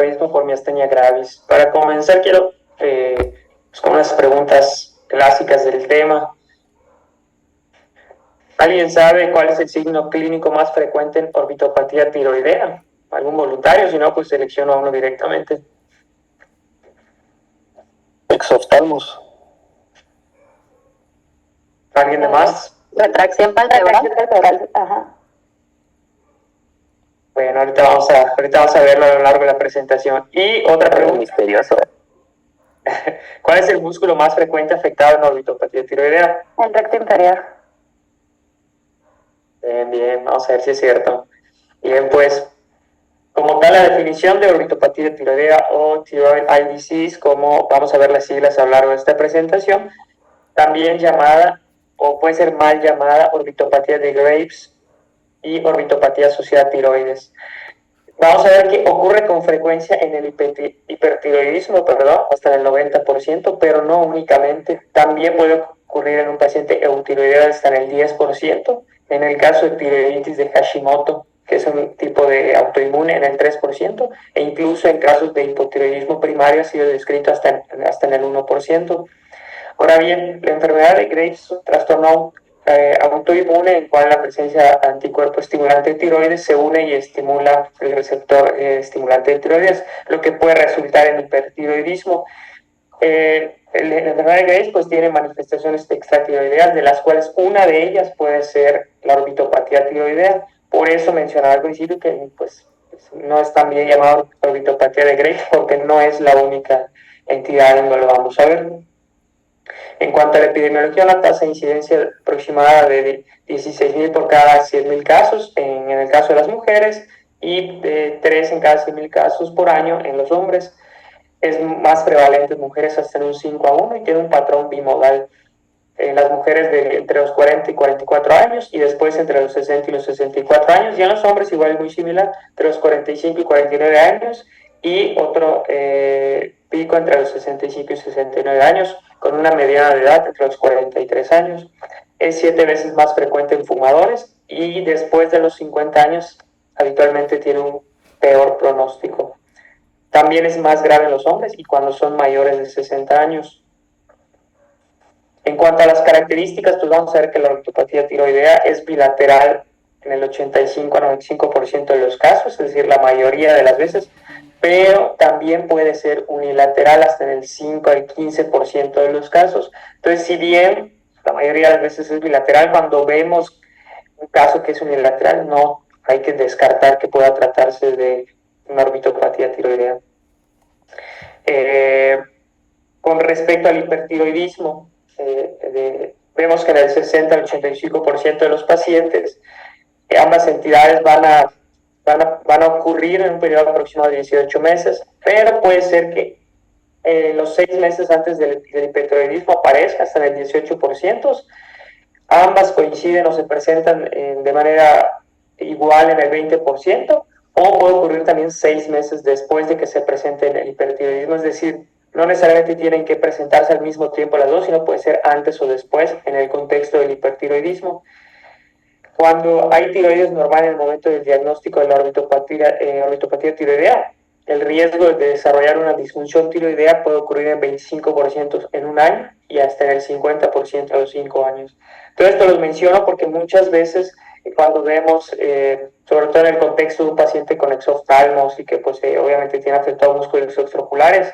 mismo por miastenia gravis. Para comenzar, quiero con unas preguntas clásicas del tema. ¿Alguien sabe cuál es el signo clínico más frecuente en orbitopatía tiroidea? ¿Algún voluntario? Si no, pues selecciono a uno directamente. Exoftalmos. ¿Alguien de más? Retracción palpebral. Ajá. Bueno, ahorita vamos a verlo a lo largo de la presentación. Y otra pregunta. Misterioso. ¿Cuál es el músculo más frecuente afectado en orbitopatía tiroidea? El recto inferior. Bien, vamos a ver si es cierto. Bien, pues, como tal, la definición de orbitopatía tiroidea o thyroid eye disease, como vamos a ver las siglas a lo largo de esta presentación, también llamada, o puede ser mal llamada, orbitopatía de Graves y orbitopatía asociada a tiroides. Vamos a ver que ocurre con frecuencia en el hipertiroidismo, hasta el 90%, pero no únicamente. También puede ocurrir en un paciente eutiroideo hasta en el 10%, en el caso de tiroiditis de Hashimoto, que es un tipo de autoinmune, en el 3%, e incluso en casos de hipotiroidismo primario ha sido descrito hasta en el 1%. Ahora bien, la enfermedad de Graves es un trastorno autoinmune en el cual la presencia de anticuerpo estimulante de tiroides se une y estimula el receptor estimulante de tiroides, lo que puede resultar en hipertiroidismo. La enfermedad de Graves pues tiene manifestaciones extratiroideas, de las cuales una de ellas puede ser la orbitopatía tiroidea. Por eso mencionaba al principio que pues no es tan bien llamada orbitopatía de Graves, porque no es la única entidad en donde lo vamos a ver. En cuanto a la epidemiología, una tasa de incidencia aproximada de 16.000 por cada 100.000 casos en el caso de las mujeres y de 3 en cada 100.000 casos por año en los hombres. Es más prevalente en mujeres hasta en un 5:1 y tiene un patrón bimodal en las mujeres de entre los 40 y 44 años y después entre los 60 y los 64 años, y en los hombres igual muy similar, entre los 45 y 49 años y otro pico entre los 65 y 69 años, con una mediana de edad entre los 43 años. Es 7 veces más frecuente en fumadores y después de los 50 años habitualmente tiene un peor pronóstico. También es más grave en los hombres y cuando son mayores de 60 años. En cuanto a las características, pues vamos a ver que la orbitopatía tiroidea es bilateral en el 85 a 95% de los casos, es decir, la mayoría de las veces, pero también puede ser unilateral hasta en el 5 al 15% de los casos. Entonces, si bien la mayoría de las veces es bilateral, cuando vemos un caso que es unilateral, no hay que descartar que pueda tratarse de una orbitopatía tiroidea. Con respecto al hipertiroidismo, vemos que en el 60 al 85% de los pacientes, ambas entidades van a ocurrir en un periodo aproximado de 18 meses, pero puede ser que los 6 meses antes del hipertiroidismo aparezca hasta en el 18%. Ambas coinciden o se presentan de manera igual en el 20%, o puede ocurrir también 6 meses después de que se presente el hipertiroidismo, es decir, no necesariamente tienen que presentarse al mismo tiempo las dos, sino puede ser antes o después en el contexto del hipertiroidismo. Cuando hay tiroides normal en el momento del diagnóstico de la orbitopatía tiroidea, el riesgo de desarrollar una disfunción tiroidea puede ocurrir en 25% en un año y hasta en el 50% a los 5 años. Todo esto los menciono porque muchas veces cuando vemos, sobre todo en el contexto de un paciente con exoftalmos y que pues, obviamente tiene afectados músculos extraoculares,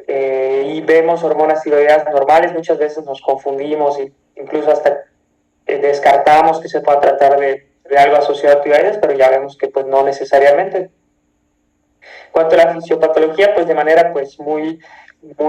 y vemos hormonas tiroideas normales, muchas veces nos confundimos e incluso hasta descartamos que se pueda tratar de algo asociado a tiroides, pero ya vemos que pues no necesariamente. En cuanto a la fisiopatología, pues de manera pues muy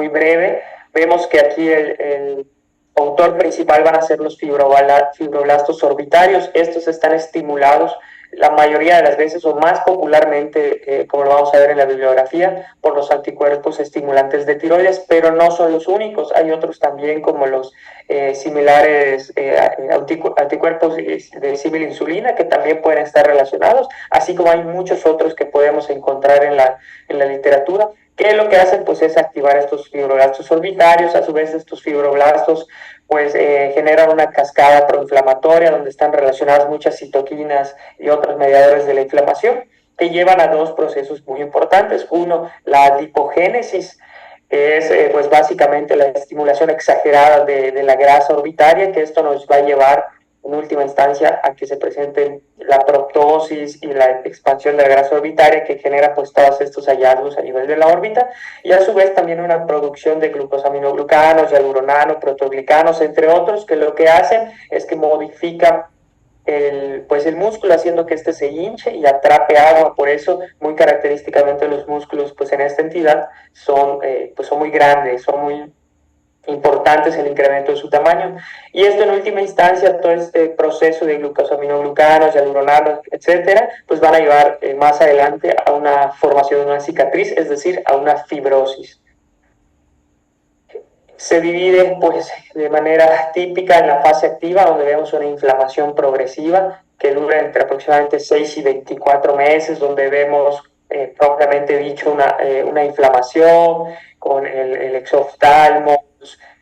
breve, vemos que aquí el autor principal van a ser los fibroblastos orbitarios. Estos están estimulados la mayoría de las veces o más popularmente, como lo vamos a ver en la bibliografía, por los anticuerpos estimulantes de tiroides, pero no son los únicos. Hay otros también como los similares anticuerpos de símil insulina que también pueden estar relacionados, así como hay muchos otros que podemos encontrar en la literatura, que lo que hacen pues es activar estos fibroblastos orbitarios. A su vez estos fibroblastos pues generan una cascada proinflamatoria donde están relacionadas muchas citoquinas y otros mediadores de la inflamación. que llevan a dos procesos muy importantes. Uno, la lipogénesis, que es pues básicamente la estimulación exagerada de la grasa orbitaria, que esto nos va a llevar en última instancia a que se presente la proptosis y la expansión de la grasa orbitaria, que genera pues todos estos hallazgos a nivel de la órbita, y a su vez también una producción de glucosaminoglucanos, hialuronanos, proteoglicanos, entre otros, que lo que hacen es que modifican pues el músculo, haciendo que este se hinche y atrape agua. Por eso muy característicamente los músculos pues en esta entidad pues son muy grandes, son muy importantes el incremento de su tamaño. Y esto en última instancia, todo este proceso de glucosaminoglucanos, hialuronanos, etcétera, pues van a llevar más adelante a una formación de una cicatriz, es decir, a una fibrosis. Se divide pues de manera típica en la fase activa, donde vemos una inflamación progresiva que dura entre aproximadamente 6 y 24 meses, donde vemos propiamente dicho una inflamación con el exoftalmo,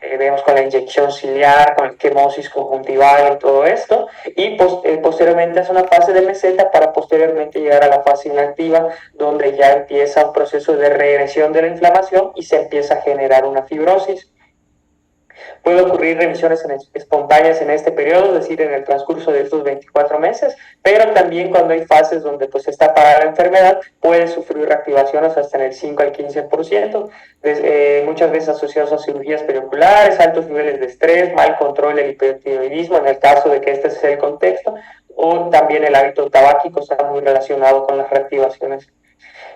vemos con la inyección ciliar, con el quemosis conjuntival y todo esto, y posteriormente es una fase de meseta para posteriormente llegar a la fase inactiva, donde ya empieza un proceso de regresión de la inflamación y se empieza a generar una fibrosis. Puede ocurrir remisiones espontáneas en este periodo, es decir, en el transcurso de estos 24 meses, pero también cuando hay fases donde pues está parada la enfermedad, puede sufrir reactivaciones hasta en el 5 al 15%, muchas veces asociados a cirugías perioculares, altos niveles de estrés, mal control del hipertiroidismo, en el caso de que este sea el contexto, o también el hábito tabáquico está muy relacionado con las reactivaciones.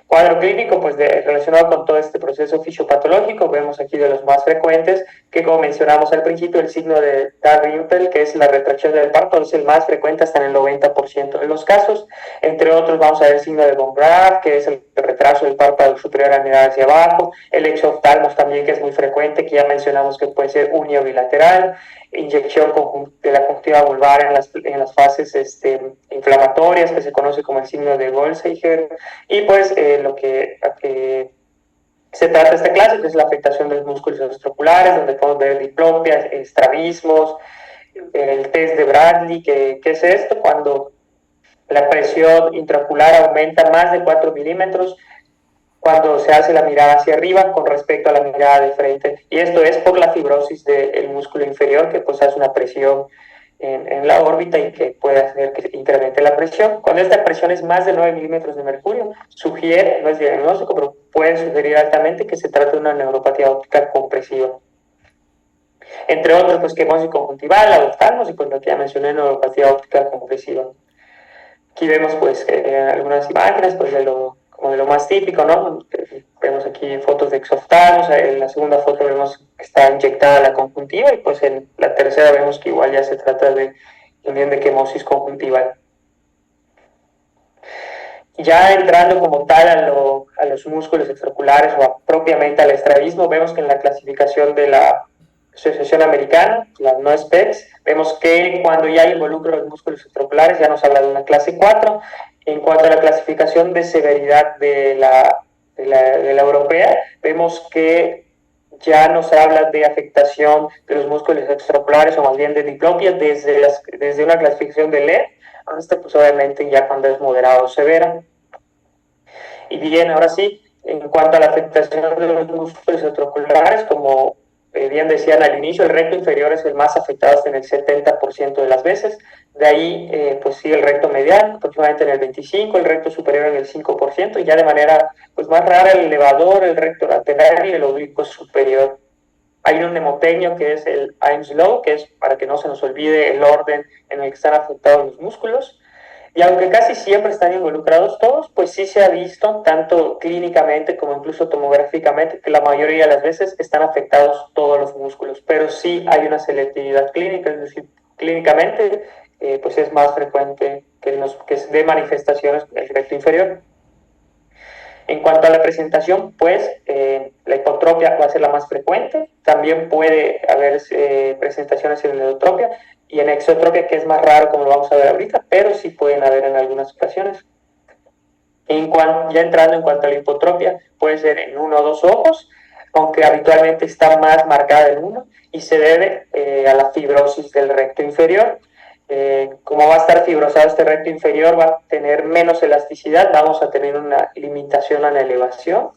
Cuadro clínico, pues relacionado con todo este proceso fisiopatológico, vemos aquí de los más frecuentes, que como mencionamos al principio, el signo de Dalrymple, que es la retracción del párpado, es el más frecuente hasta en el 90% de los casos. Entre otros vamos a ver el signo de von Graf, que es el retraso del párpado superior a mirar hacia abajo, el exoftalmos también, que es muy frecuente, que ya mencionamos que puede ser unio bilateral, inyección de la conjuntiva vulvar en las fases inflamatorias, que se conoce como el signo de Goldschleicher, y pues lo que se trata esta clase, que es la afectación de los músculos extraoculares, donde podemos ver diplopias, estrabismos, el test de Bradley. ¿Qué es esto? Cuando la presión intraocular aumenta más de 4 milímetros cuando se hace la mirada hacia arriba con respecto a la mirada de frente, y esto es por la fibrosis del músculo inferior, que pues hace una presión en la órbita y que puede hacer que incremente la presión. Cuando esta presión es más de 9 milímetros de mercurio, sugiere, no es diagnóstico, pero puede sugerir altamente que se trata de una neuropatía óptica compresiva. Entre otros, pues quemosis conjuntival, la oftalmos y pues lo que ya mencioné, neuropatía óptica compresiva. Aquí vemos pues algunas imágenes pues como de lo más típico, ¿no? Vemos aquí fotos de exoftalmos, en la segunda foto vemos que está inyectada la conjuntiva, y pues en la tercera vemos que igual ya se trata de quemosis conjuntival. Ya entrando como tal a los músculos extraoculares o propiamente al estrabismo, vemos que en la clasificación de la Asociación Americana, la no SPECS, vemos que cuando ya involucra los músculos extraoculares ya nos habla de una clase 4. En cuanto a la clasificación de severidad de la europea, vemos que ya nos habla de afectación de los músculos extraoculares, o más bien de diplopia, desde una clasificación de LED hasta pues obviamente ya cuando es moderado o severa. Y bien, ahora sí, en cuanto a la afectación de los músculos extraoculares, como bien decían al inicio, el recto inferior es el más afectado en el 70% de las veces. De ahí, pues sigue el recto medial, aproximadamente en el 25%, el recto superior en el 5%, y ya de manera pues más rara el elevador, el recto lateral y el oblicuo superior. Hay un mnemoteño que es el Ames Law, que es para que no se nos olvide el orden en el que están afectados los músculos. Y aunque casi siempre están involucrados todos, pues sí se ha visto, tanto clínicamente como incluso tomográficamente, que la mayoría de las veces están afectados todos los músculos, pero sí hay una selectividad clínica, es decir, clínicamente pues es más frecuente que de manifestaciones el recto inferior. En cuanto a la presentación, pues la hipotropia va a ser la más frecuente. También puede haber presentaciones en endotropia y en exotropia, que es más raro, como lo vamos a ver ahorita, pero sí pueden haber en algunas ocasiones. Ya entrando en cuanto a la hipotropia, puede ser en uno o dos ojos, aunque habitualmente está más marcada en uno, y se debe a la fibrosis del recto inferior. como va a estar fibrosado este recto inferior, va a tener menos elasticidad, vamos a tener una limitación a la elevación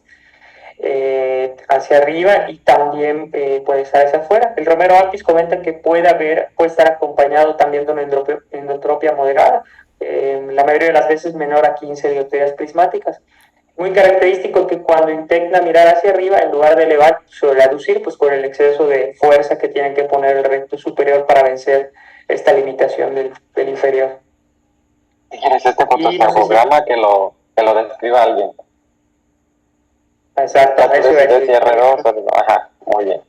hacia arriba y también puede estar hacia afuera. El Romero Apis comenta que puede estar acompañado también de una endotropia moderada, la mayoría de las veces menor a 15 dioptrías prismáticas. Muy característico que cuando intenta mirar hacia arriba, en lugar de elevar, suele aducir, pues por el exceso de fuerza que tiene que poner el recto superior para vencer esta limitación del inferior. Si quieres este fotograma que lo describa alguien. Exacto. Ajá, muy bien.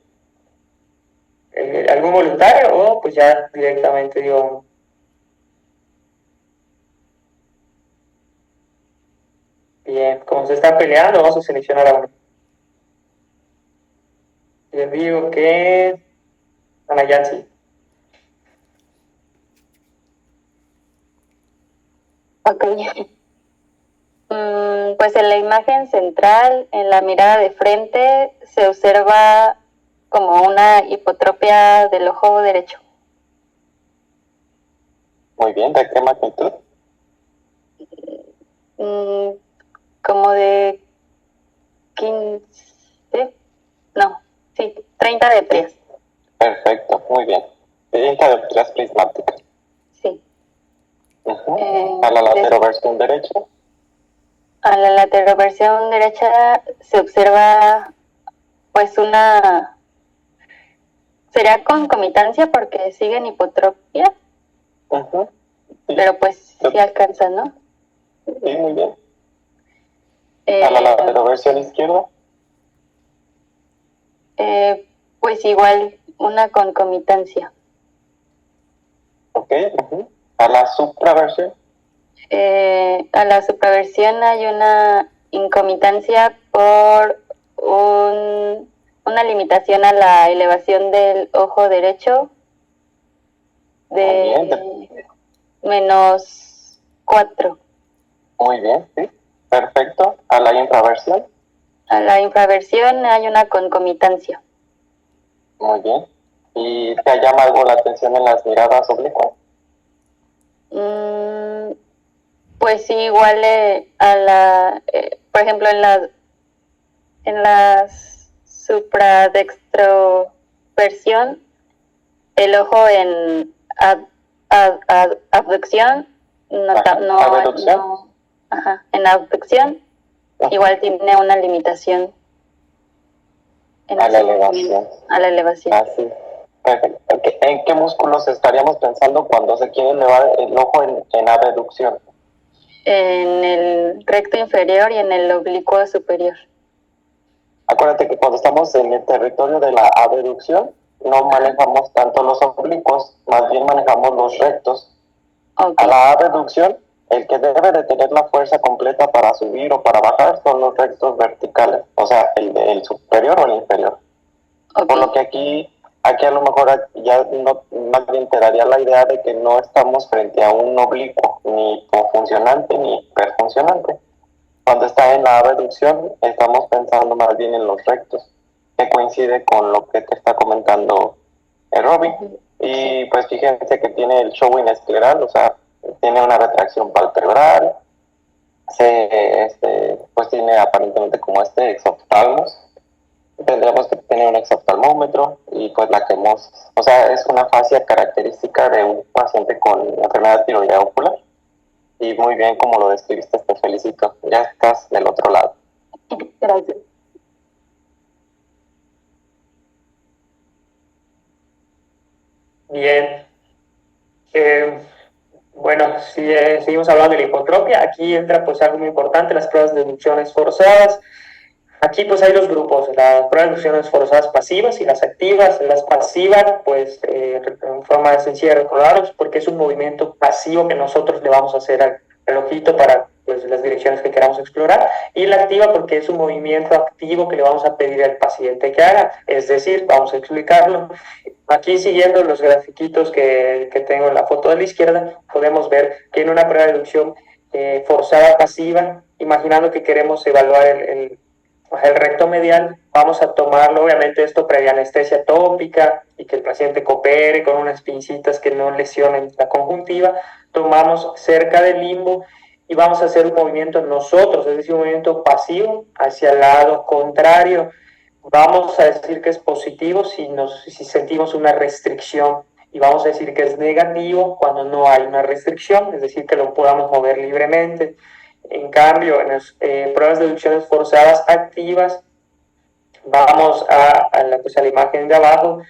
¿Algún voluntario o pues ya directamente digo? Bien, como se está peleando, vamos a seleccionar a uno. Les digo que Ana Yancy. Ok. Pues en la imagen central, en la mirada de frente, se observa como una hipotropia del ojo derecho. Muy bien, ¿de qué magnitud? Como de 15, no, sí, 30 dioptrías. Perfecto, muy bien. 30 dioptrías prismáticas. Sí. ¿A la lateroversión derecha? A la lateroversión derecha se observa pues sería concomitancia porque sigue en hipotropia, sí. Pero pues sí alcanza, ¿no? Sí, muy bien. ¿A la lateroversión izquierda? Pues igual una concomitancia. Ok, ¿a la supraversión? A la supraversión hay una incomitancia por una limitación a la elevación del ojo derecho de -4. Muy bien, sí. Perfecto. ¿A la infraversión? A la infraversión hay una concomitancia. Muy bien. ¿Y te llama algo la atención en las miradas oblicuas? Pues sí, igual por ejemplo, en la supradextroversión, el ojo en abducción, en abducción, igual tiene una limitación a la elevación. A la elevación. Así. Perfecto. Okay. ¿En qué músculos estaríamos pensando cuando se quiere elevar el ojo en abducción? En el recto inferior y en el oblicuo superior. Acuérdate que cuando estamos en el territorio de la abducción, no manejamos tanto los oblicuos, más bien manejamos los rectos. Okay. A la abducción, el que debe de tener la fuerza completa para subir o para bajar son los rectos verticales, o sea, el superior o el inferior. Okay. Por lo que aquí a lo mejor ya no, más bien te daría la idea de que no estamos frente a un oblicuo, ni funcionante ni hiperfuncionante. Cuando está en la abducción, estamos pensando más bien en los rectos, que coincide con lo que te está comentando Robin. Y pues fíjense que tiene el showing escleral, o sea, tiene una retracción palpebral, pues tiene aparentemente como exoptalmos. Tendremos que tener un exoftalmómetro y pues lacrimosis. O sea, es una fascia característica de un paciente con enfermedad tiroidea ocular. Y muy bien como lo describiste, te felicito. Ya estás del otro lado. Gracias. Bien. Bueno, si seguimos hablando de la hipotropia, aquí entra pues algo muy importante, las pruebas de inducciones forzadas. Aquí pues hay dos grupos, las pruebas de inducciones forzadas pasivas y las activas. Las pasivas, pues en forma sencilla de recordarlos, porque es un movimiento pasivo que nosotros le vamos a hacer al ojito para pues, las direcciones que queramos explorar. Y la activa porque es un movimiento activo que le vamos a pedir al paciente que haga, es decir, vamos a explicarlo. Aquí siguiendo los grafiquitos que tengo en la foto de la izquierda, podemos ver que en una prueba de inducción forzada pasiva, imaginando que queremos evaluar el recto medial, vamos a tomarlo, obviamente esto previa anestesia tópica y que el paciente coopere con unas pincitas que no lesionen la conjuntiva. Tomamos cerca del limbo y vamos a hacer un movimiento nosotros, es decir, un movimiento pasivo hacia el lado contrario. Vamos a decir que es positivo si sentimos una restricción y vamos a decir que es negativo cuando no hay una restricción, es decir, que lo podamos mover libremente. En cambio, en las pruebas de deducciones forzadas activas, vamos a la imagen de abajo,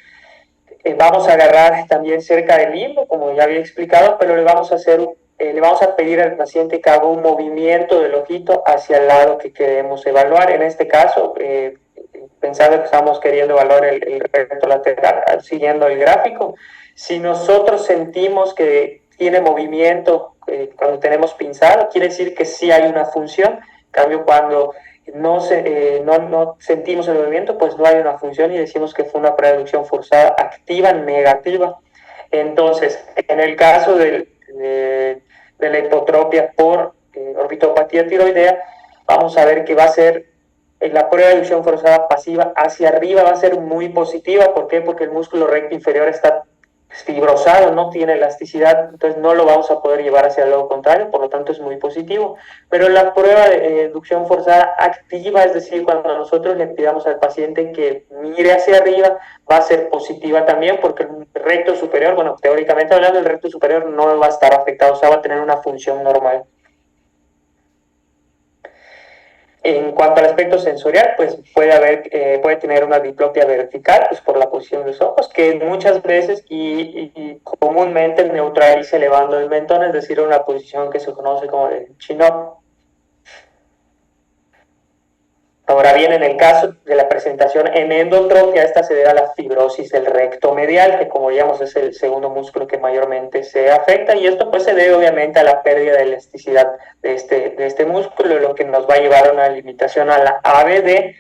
vamos a agarrar también cerca del limbo, como ya había explicado, pero le vamos a pedir al paciente que haga un movimiento del ojito hacia el lado que queremos evaluar. En este caso, pensando que estamos queriendo evaluar el recto lateral, siguiendo el gráfico, si nosotros sentimos que tiene movimiento cuando tenemos pinzado, quiere decir que sí hay una función. En cambio, cuando no sentimos el movimiento, pues no hay una función y decimos que fue una preaducción forzada activa negativa. Entonces, en el caso de la hipotropia por orbitopatía tiroidea, vamos a ver que va a ser la prueba de inducción forzada pasiva hacia arriba va a ser muy positiva. ¿Por qué? Porque el músculo recto inferior está fibrosado, no tiene elasticidad, entonces no lo vamos a poder llevar hacia el lado contrario, por lo tanto es muy positivo. Pero la prueba de inducción forzada activa, es decir, cuando nosotros le pidamos al paciente que mire hacia arriba, va a ser positiva también, porque el recto superior, bueno, teóricamente hablando, el recto superior no va a estar afectado, o sea, va a tener una función normal. En cuanto al aspecto sensorial, pues puede tener una diplopia vertical, pues por la posición de los ojos, que muchas veces y comúnmente neutraliza elevando el mentón, es decir, una posición que se conoce como de chin-up. Ahora bien, en el caso de la presentación en endotropia, esta se debe a la fibrosis del recto medial, que como digamos es el segundo músculo que mayormente se afecta, y esto pues se debe obviamente a la pérdida de elasticidad de este músculo, lo que nos va a llevar a una limitación a la ABD,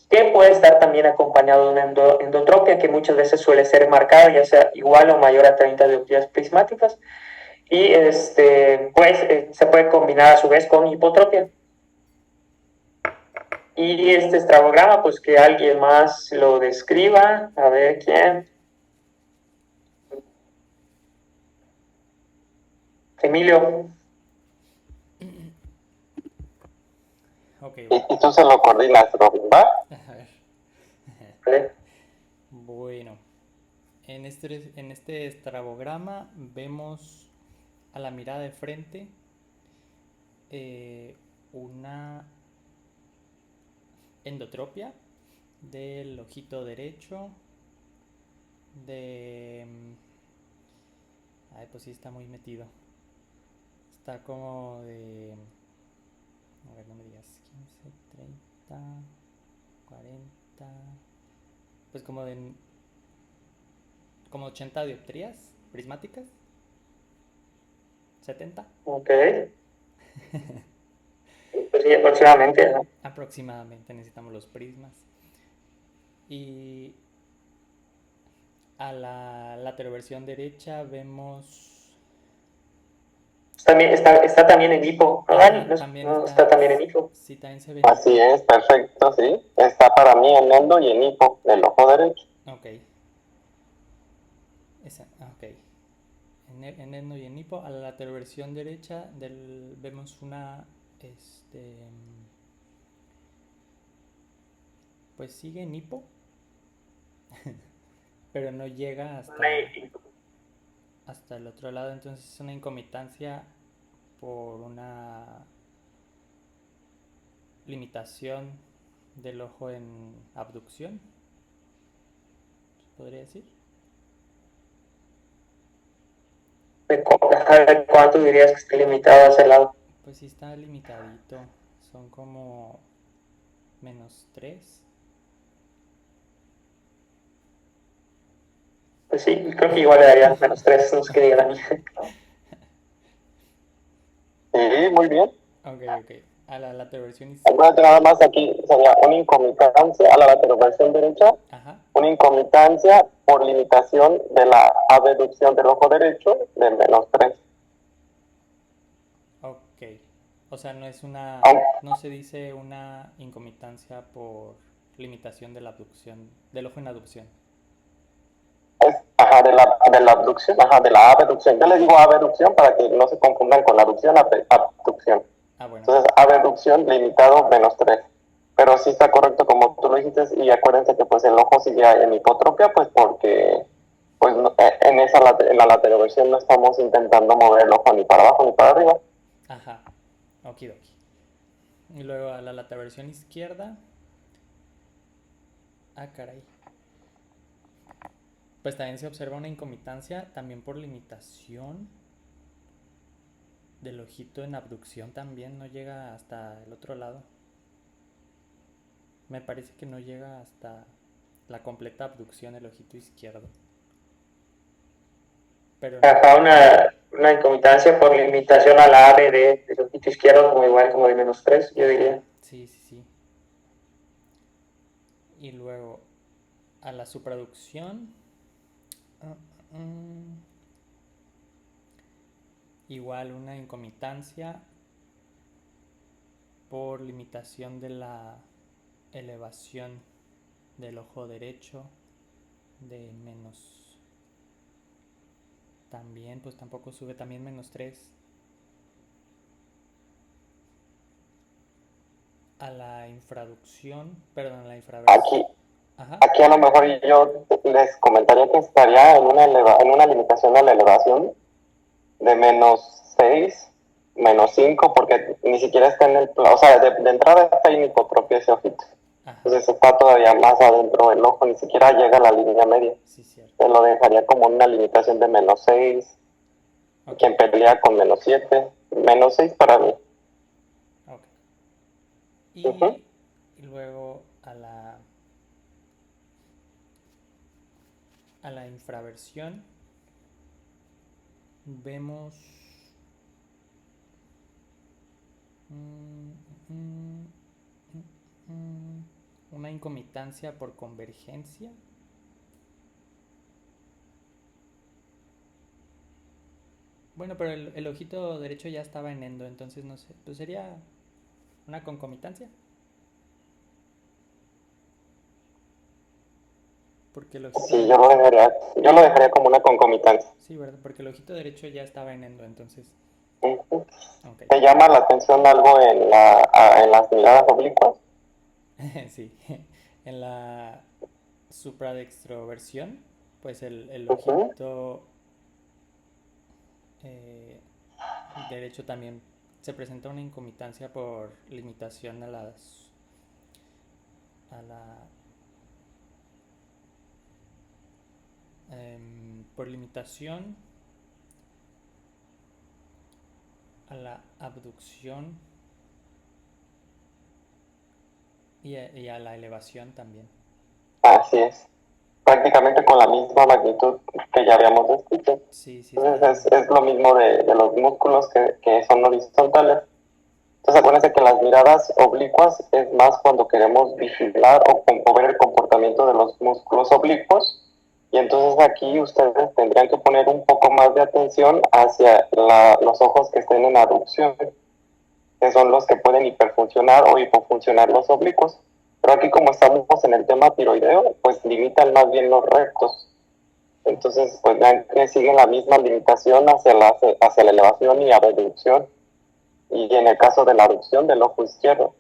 que puede estar también acompañado de una endotropia, que muchas veces suele ser marcada, ya sea igual o mayor a 30 dioptrías prismáticas, y se puede combinar a su vez con hipotropia. Y este estrabograma, pues que alguien más lo describa. A ver quién. Emilio. Okay, y tú se lo coordinas, Robin, ¿va? a ver. ¿Vale? Bueno, en este estrabograma vemos a la mirada de frente una endotropia del ojito derecho ay, pues sí está muy metido. Está como de... A ver, no me digas. 15, 30, 40... Pues como de... Como 80 dioptrías prismáticas. 70. Ok. Pues sí, aproximadamente, ¿no? Aproximadamente necesitamos los prismas. Y a la lateroversión derecha vemos... Está también en hipo, ¿no, Dani? También Está también en hipo. Sí, también se ve. Así es, perfecto, sí. Está para mí en endo y en hipo del ojo derecho. Ok. Ok. En endo y en hipo. A la lateroversión derecha vemos una... Pues sigue en hipo. Pero no llega hasta el otro lado. Entonces es una incomitancia por una limitación del ojo en abducción, podría decir. ¿De cuánto dirías que esté limitado a ese lado? Pues sí está limitadito. Son como -3. Pues sí, creo que igual le daría -3, no sé qué diga Dani. Sí, muy bien. Ok. A la lateroversión Acuérdate nada más aquí sería una incomitancia a la lateroversión derecha. Ajá. Una incomitancia por limitación de la abducción del ojo derecho de -3. Ok. O sea, no es una... No se dice una incomitancia por limitación de la abducción, del ojo en abducción. De la abducción, de la abducción. Yo le digo abducción para que no se confundan con la abducción, abducción. Bueno. Entonces, abducción limitado -3. Pero sí está correcto como tú lo dijiste, y acuérdense que pues el ojo sigue en hipotropia, pues porque pues en la lateroversión no estamos intentando mover el ojo ni para abajo ni para arriba. Ajá, okidoki. Y luego a la lateroversión izquierda. Ah, caray. Pues también se observa una incomitancia, también por limitación del ojito en abducción también, no llega hasta el otro lado. Me parece que no llega hasta la completa abducción el ojito izquierdo. Pero una incomitancia por limitación a la ABD del ojito izquierdo, como igual como de -3, yo diría. Sí. Y luego a la supraducción. Igual una incomitancia por limitación de la elevación del ojo derecho de menos. También, pues tampoco sube, también -3. A la infraducción, perdón, a la infraversión. Aquí a lo mejor yo les comentaría que estaría en una limitación a la elevación de -6, -5, porque ni siquiera está en el plano, o sea, de entrada está en hipotropia ese ojito. Entonces está todavía más adentro del ojo, ni siquiera llega a la línea media. Sí, cierto. Te lo dejaría como una limitación de -6, quien pelea con -7, -6 para mí. Y luego a la infraversión vemos una incomitancia por convergencia. Bueno, pero el ojito derecho ya estaba en endo, entonces no sé, pues sería una concomitancia. Porque el ojito sí, yo lo dejaría como una concomitancia. Sí, ¿verdad? Porque el ojito derecho ya estaba en endo, entonces. Okay. ¿Te llama la atención algo en las miradas oblicuas? Sí, en la supradextroversión, pues el ojito derecho también se presenta una incomitancia por limitación a la por limitación a la abducción y a la elevación también. Así es. Prácticamente con la misma magnitud que ya habíamos descrito. Sí. Entonces es lo mismo de los músculos que son horizontales. Entonces acuérdense que las miradas oblicuas es más cuando queremos vigilar o ver el comportamiento de los músculos oblicuos. Y entonces aquí ustedes tendrían que poner un poco más de atención hacia los ojos que estén en abducción, que son los que pueden hiperfuncionar o hipofuncionar los oblicuos. Pero aquí como estamos en el tema tiroideo, pues limitan más bien los rectos. Entonces, pues vean que siguen la misma limitación hacia la elevación y abducción. Y en el caso de la abducción del ojo izquierdo.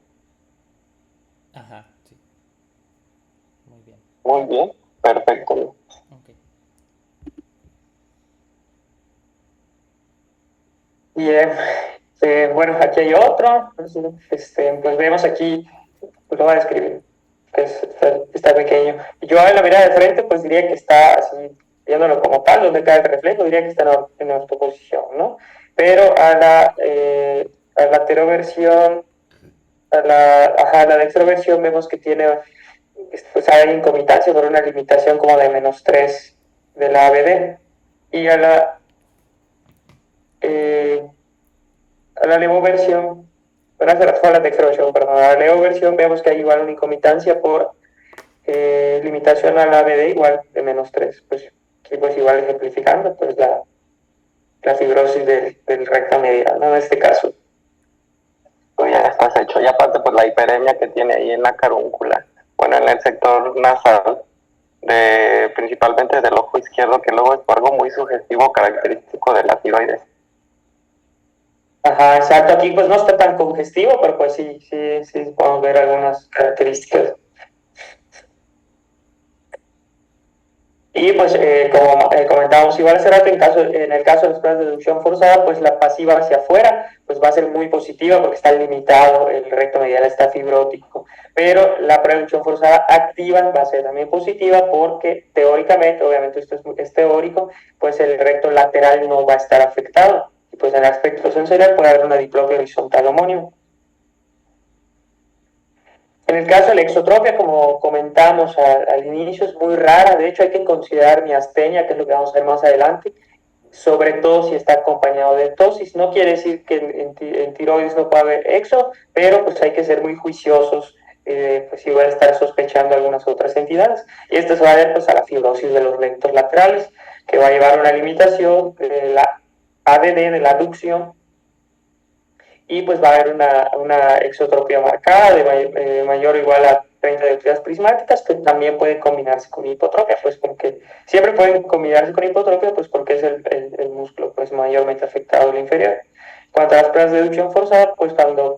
Ajá, sí. Muy bien. Muy bien, perfecto. Okay. Bien, bueno, aquí hay otro. Pues vemos aquí, pues lo voy a describir, que está pequeño. Yo en la mirada de frente, pues diría que está así, viéndolo como tal, donde cae el reflejo, diría que está en ortoposición, ¿no? Pero a la lateroversión, a la dextroversión vemos que tiene, pues hay incomitancia por una limitación como de -3 de la ABD. Y a la levoversión, bueno, fue la dextroversión, perdón, a la levoversión vemos que hay igual una incomitancia por limitación a la ABD igual de -3. Pues aquí pues igual ejemplificando pues la fibrosis del recto medial, ¿no? En este caso. Pues ya estás hecho. Y aparte, pues la hiperemia que tiene ahí en la carúncula. bueno, en el sector nasal, principalmente del ojo izquierdo, que luego es algo muy sugestivo característico de la tiroides. Ajá, exacto. Aquí pues no está tan congestivo, pero pues sí podemos ver algunas características. Y pues como comentábamos igual hace rato, en el caso de las pruebas de deducción forzada, pues la pasiva hacia afuera pues va a ser muy positiva porque está limitado, el recto medial está fibrótico, pero la prueba de deducción forzada activa va a ser también positiva porque teóricamente, obviamente esto es teórico, pues el recto lateral no va a estar afectado y pues en el aspecto sensorial puede haber una diplopia horizontal homónima. En el caso de la exotropia, como comentamos al inicio, es muy rara. De hecho, hay que considerar miastenia, que es lo que vamos a ver más adelante, sobre todo si está acompañado de ptosis. No quiere decir que en tiroides no pueda haber exo, pero pues hay que ser muy juiciosos, pues si van a estar sospechando algunas otras entidades. Y esto se va a ver pues, a la fibrosis de los rectos laterales, que va a llevar a una limitación de la ADD, de la aducción, y pues va a haber una exotropía marcada de mayor o igual a 30 dioptrías prismáticas, que también puede combinarse con hipotropia, pues porque siempre pueden combinarse con hipotropia, pues porque es el músculo pues mayormente afectado, el inferior. En cuanto a las pruebas de deducción forzada, pues cuando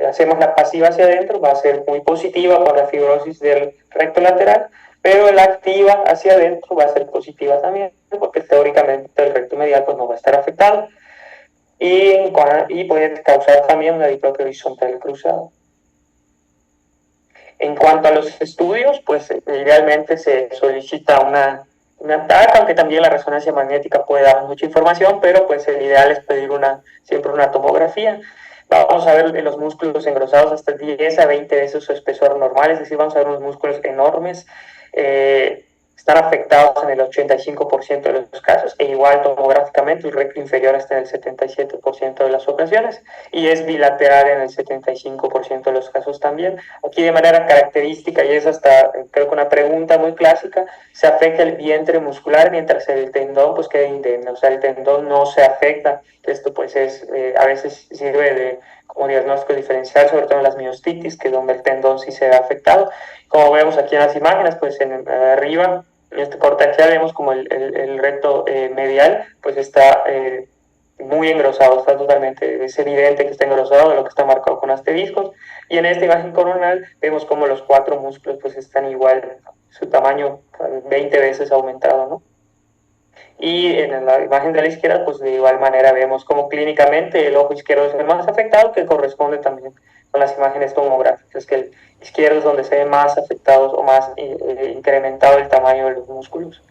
hacemos la pasiva hacia adentro va a ser muy positiva por la fibrosis del recto lateral, pero la activa hacia adentro va a ser positiva también, porque teóricamente el recto medial pues no va a estar afectado y puede causar también una diplopia horizontal cruzada. En cuanto a los estudios, pues idealmente se solicita una TAC, aunque también la resonancia magnética puede dar mucha información, pero pues el ideal es pedir siempre una tomografía. Vamos a ver los músculos engrosados hasta 10 a 20 veces su espesor normal, es decir, vamos a ver unos músculos enormes, están afectados en el 85% de los casos, e igual tomográficamente el recto inferior está en el 77% de las ocasiones, y es bilateral en el 75% de los casos también. Aquí de manera característica, y es hasta creo que una pregunta muy clásica, se afecta el vientre muscular mientras el tendón pues queda indemne, o sea, el tendón no se afecta. Esto pues a veces sirve como diagnóstico diferencial, sobre todo en las miostitis, que es donde el tendón sí se ve afectado. Como vemos aquí en las imágenes, pues arriba, en este corte axial, vemos como el recto medial pues está muy engrosado, está totalmente, es evidente que está engrosado de lo que está marcado con asteriscos. Y en esta imagen coronal vemos como los 4 músculos pues están igual, su tamaño 20 veces aumentado, ¿no? Y en la imagen de la izquierda, pues de igual manera vemos como clínicamente el ojo izquierdo es el más afectado, que corresponde también con las imágenes tomográficas, que el izquierdo es donde se ve más afectados o más incrementado el tamaño de los músculos.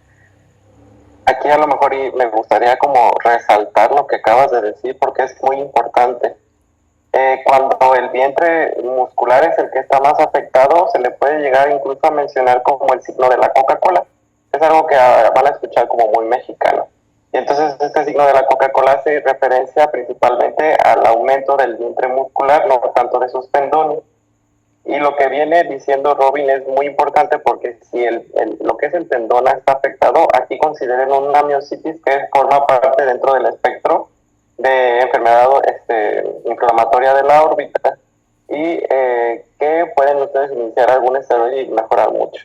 Aquí a lo mejor me gustaría como resaltar lo que acabas de decir porque es muy importante. Cuando el vientre muscular es el que está más afectado, se le puede llegar incluso a mencionar como el signo de la Coca-Cola. Es algo que van a escuchar como muy mexicano. Y entonces este signo de la Coca-Cola hace referencia principalmente al aumento del vientre muscular, no tanto de sus tendones. Y lo que viene diciendo Robin es muy importante porque si lo que es el tendón está afectado, aquí consideren una miositis que forma parte dentro del espectro de enfermedad inflamatoria de la órbita y que pueden ustedes iniciar algún esteroide y mejorar mucho.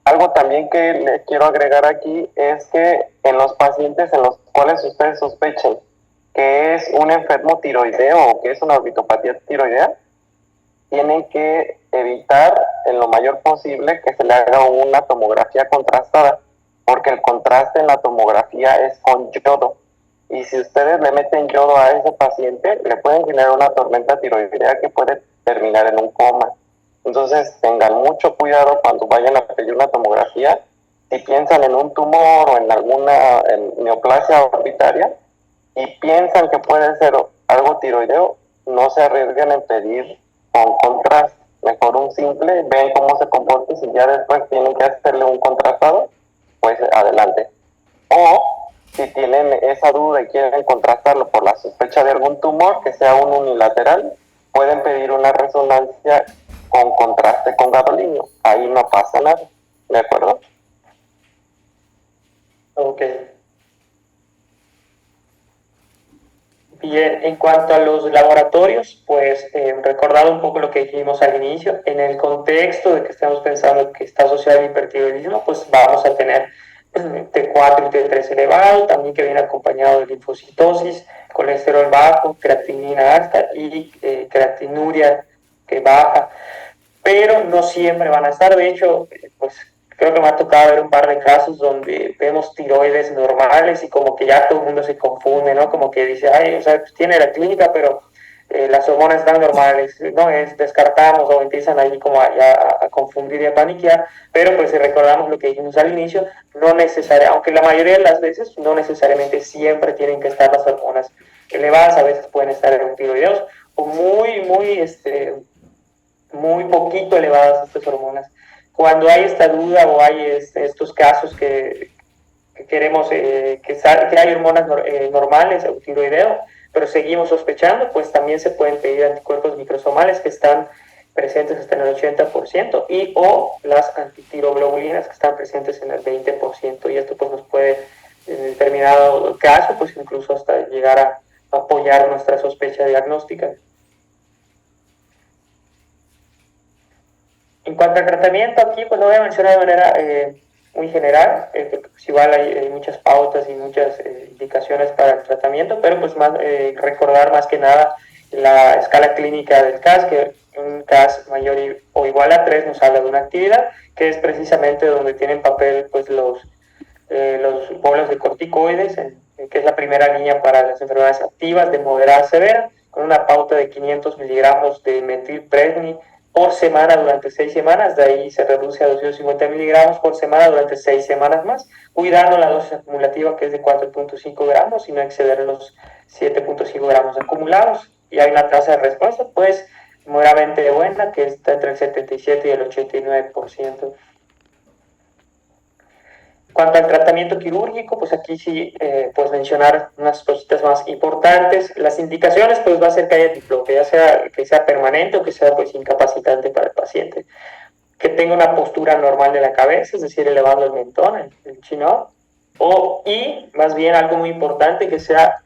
Algo también que les quiero agregar aquí es que en los pacientes en los cuales ustedes sospechen que es un enfermo tiroideo o que es una orbitopatía tiroidea, tienen que evitar en lo mayor posible que se le haga una tomografía contrastada, porque el contraste en la tomografía es con yodo. Y si ustedes le meten yodo a ese paciente, le pueden generar una tormenta tiroidea que puede terminar en un coma. Entonces tengan mucho cuidado cuando vayan a pedir una tomografía. Si piensan en un tumor o en alguna neoplasia orbitaria y piensan que puede ser algo tiroideo, no se arriesguen en pedir con contraste. Mejor un simple, ven cómo se comporta y si ya después tienen que hacerle un contrastado, pues adelante. O si tienen esa duda y quieren contrastarlo por la sospecha de algún tumor, que sea un unilateral, pueden pedir una resonancia con contraste con gadolínio. Ahí no pasa nada, ¿de acuerdo? Ok. Bien, en cuanto a los laboratorios, pues recordado un poco lo que dijimos al inicio, en el contexto de que estamos pensando que está asociado al hipertiroidismo, pues vamos a tener T4 y T3 elevado, también que viene acompañado de linfocitosis, colesterol bajo, creatinina alta y creatinuria que baja, pero no siempre van a estar. De hecho, pues creo que me ha tocado ver un par de casos donde vemos tiroides normales y como que ya todo el mundo se confunde, ¿no? Como que dice, ay, o sea, pues tiene la clínica, pero las hormonas están normales, ¿no? Descartamos o empiezan ahí como a confundir y a paniquear, pero pues si recordamos lo que dijimos al inicio, no necesariamente, aunque la mayoría de las veces no necesariamente siempre tienen que estar las hormonas elevadas, a veces pueden estar en tiroideos o muy poquito elevadas estas hormonas. Cuando hay esta duda o hay estos casos que queremos que hay hormonas normales o tiroideo, pero seguimos sospechando, pues también se pueden pedir anticuerpos microsomales que están presentes hasta en el 80% y o las antitiroglobulinas que están presentes en el 20%, y esto pues nos puede en determinado caso pues incluso hasta llegar a apoyar nuestra sospecha diagnóstica. En cuanto al tratamiento, aquí pues lo voy a mencionar de manera muy general, porque pues, igual hay muchas pautas y muchas indicaciones para el tratamiento, pero pues más, recordar más que nada la escala clínica del CAS, que un CAS mayor o igual a 3 nos habla de una actividad, que es precisamente donde tienen papel pues los bolos de corticoides, que es la primera línea para las enfermedades activas de moderada a severa, con una pauta de 500 miligramos de metilpredni por semana durante 6 semanas, de ahí se reduce a 250 miligramos por semana durante 6 semanas más, cuidando la dosis acumulativa que es de 4.5 gramos y no exceder los 7.5 gramos acumulados, y hay una tasa de respuesta pues moderadamente buena que está entre el 77 y el 89%. En cuanto al tratamiento quirúrgico, pues aquí sí, pues mencionar unas cositas más importantes. Las indicaciones, pues va a ser que haya diplopia, ya sea que sea permanente o que sea pues incapacitante para el paciente. Que tenga una postura normal de la cabeza, es decir, elevando el mentón, el chin-up, y más bien algo muy importante, que sea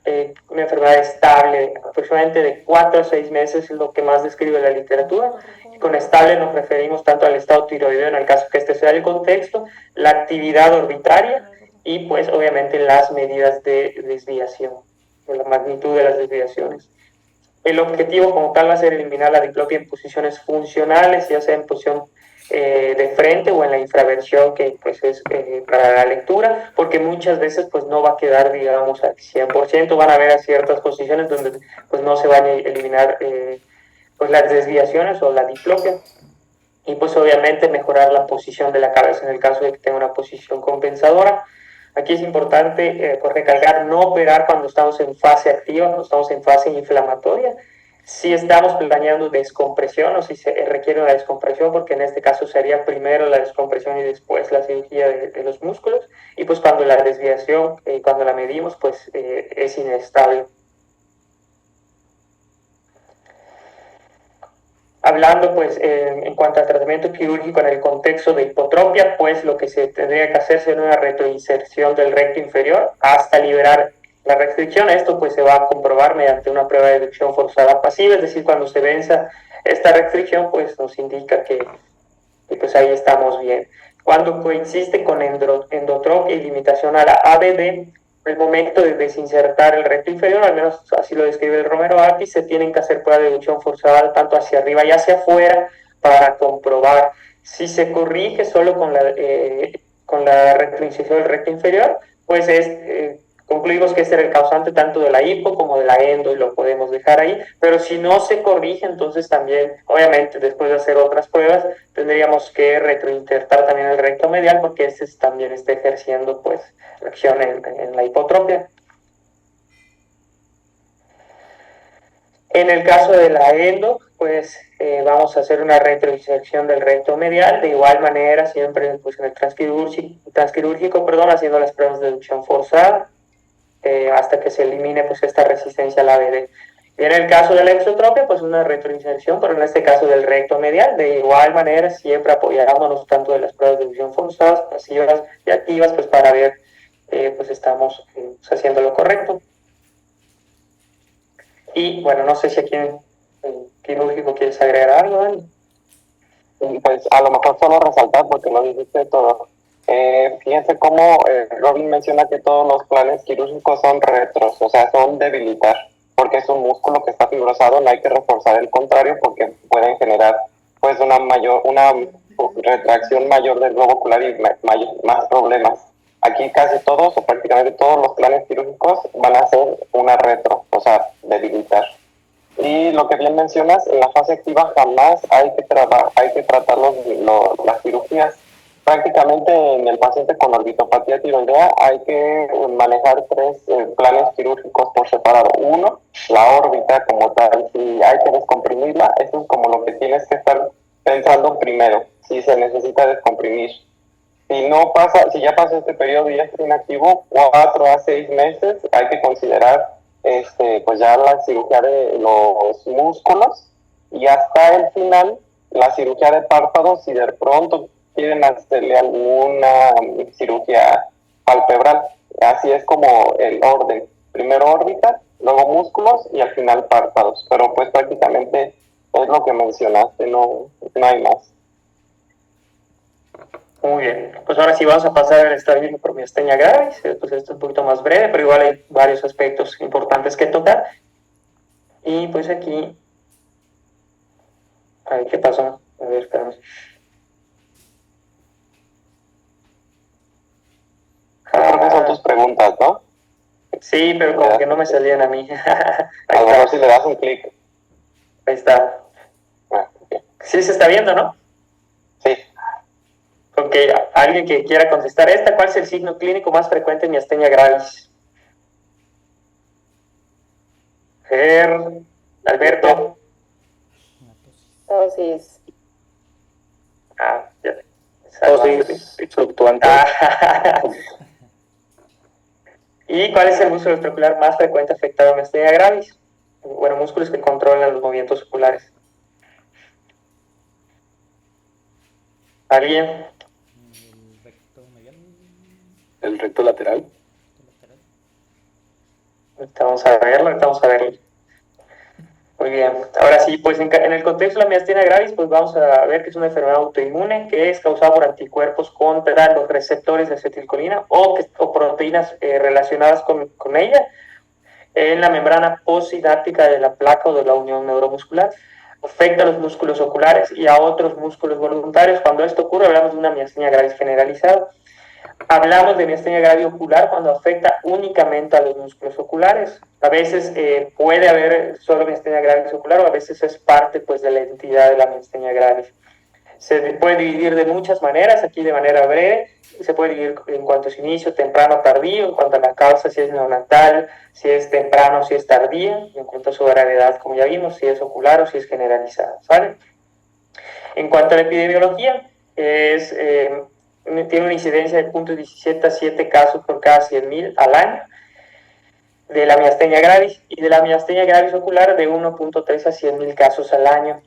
una enfermedad estable, aproximadamente de 4 a 6 meses es lo que más describe la literatura. Y con estable nos referimos tanto al estado tiroideo, en el caso que este sea el contexto, la actividad orbitaria y pues obviamente las medidas de desviación, o la magnitud de las desviaciones. El objetivo como tal va a ser eliminar la diplopia en posiciones funcionales, ya sea en posición de frente o en la infraversión, que pues es para la lectura, porque muchas veces pues no va a quedar, digamos, al 100%, van a haber ciertas posiciones donde pues no se van a eliminar pues las desviaciones o la diplopia, y pues obviamente mejorar la posición de la cabeza en el caso de que tenga una posición compensadora. Aquí es importante pues recalcar no operar cuando estamos en fase activa, cuando estamos en fase inflamatoria. Si estamos planeando descompresión o si se requiere una descompresión, porque en este caso sería primero la descompresión y después la cirugía de los músculos. Y pues cuando la desviación, cuando la medimos, pues es inestable. Hablando pues en cuanto al tratamiento quirúrgico en el contexto de hipotropia, pues lo que se tendría que hacer sería una retroinserción del recto inferior hasta liberar la restricción. Esto pues se va a comprobar mediante una prueba de deducción forzada pasiva, es decir, cuando se venza esta restricción pues nos indica que pues ahí estamos bien. Cuando coexiste con endotropia y limitación a la ABD, el momento de desinsertar el recto inferior, al menos así lo describe el Romero Artis, se tienen que hacer pruebas de deducción forzada tanto hacia arriba y hacia afuera para comprobar. Si se corrige solo con la retroincisión del recto inferior, pues concluimos que este era el causante tanto de la hipo como de la endo y lo podemos dejar ahí, pero si no se corrige, entonces también, obviamente, después de hacer otras pruebas, tendríamos que retroinsertar también el recto medial porque este también está ejerciendo pues acción en la hipotropia. En el caso de la endo, pues vamos a hacer una retroinserción del recto medial, de igual manera siempre pues, en el transquirúrgico, haciendo las pruebas de deducción forzada, hasta que se elimine pues esta resistencia a la ABD. Y en el caso de la exotropia, pues una retroinserción, pero en este caso del recto medial, de igual manera siempre apoyándonos tanto de las pruebas de deducción forzadas, pasivas y activas, pues para ver pues estamos haciendo lo correcto. Y bueno, no sé si aquí en quirúrgico quieres agregar algo, Dani. Pues a lo mejor solo resaltar, porque lo dijiste todo. Fíjense cómo Robin menciona que todos los planes quirúrgicos son retros, o sea, son debilitar, porque es un músculo que está fibrosado, no hay que reforzar el contrario, porque pueden generar pues una retracción mayor del globo ocular y más problemas. Aquí casi todos o prácticamente todos los planes quirúrgicos van a ser una retro, o sea, debilitar. Y lo que bien mencionas, en la fase activa jamás hay que tratar las cirugías. Prácticamente en el paciente con orbitopatía tiroidea hay que manejar 3 planes quirúrgicos por separado. Uno, la órbita como tal. Si hay que descomprimirla, eso es como lo que tienes que estar pensando primero, si se necesita descomprimir. Si ya pasó este periodo y ya está inactivo, 4 a 6 meses, hay que considerar pues ya la cirugía de los músculos y hasta el final la cirugía de párpados si de pronto quieren hacerle alguna cirugía palpebral. Así es como el orden. Primero órbita, luego músculos y al final párpados. Pero pues prácticamente es lo que mencionaste, no hay más. Muy bien, pues ahora sí vamos a pasar al estrabismo por miastenia gravis. Pues esto es un poquito más breve, pero igual hay varios aspectos importantes que tocar. Y pues aquí, a ver qué pasó. A ver, esperamos. Creo que son tus preguntas, ¿no? Sí, pero como que no me salían a mí. A lo mejor si le das un clic. Ahí está. Okay. Sí se está viendo, ¿no? Sí. Ok, alguien que quiera contestar esta, ¿cuál es el signo clínico más frecuente en miastenia gravis? Alberto. Tosis. Ya. Tosis fluctuante. ¿Y cuál es el músculo especular más frecuente afectado en miastenia gravis? Bueno, músculos que controlan los movimientos oculares. ¿Alguien? El recto medial. El recto lateral. Vamos a verlo. Muy bien. Ahora sí, pues en el contexto de la miastenia gravis, pues vamos a ver que es una enfermedad autoinmune que es causada por anticuerpos contra los receptores de acetilcolina o proteínas relacionadas con ella en la membrana postsináptica de la placa o de la unión neuromuscular. Afecta a los músculos oculares y a otros músculos voluntarios. Cuando esto ocurre, hablamos de una miastenia gravis generalizada. Hablamos de miastenia gravis ocular cuando afecta únicamente a los músculos oculares. A veces puede haber solo miastenia gravis ocular o a veces es parte pues, de la entidad de la miastenia gravis. Se puede dividir de muchas maneras, aquí de manera breve. Se puede dividir en cuanto a su inicio, temprano, tardío, en cuanto a la causa, si es neonatal, si es temprano, si es tardía, en cuanto a su gravedad, como ya vimos, si es ocular o si es generalizada, ¿vale? En cuanto a la epidemiología, tiene una incidencia de 0.17 a 7 casos por cada 100.000 al año de la miastenia gravis y de la miastenia gravis ocular de 1.3 a 100.000 casos al año.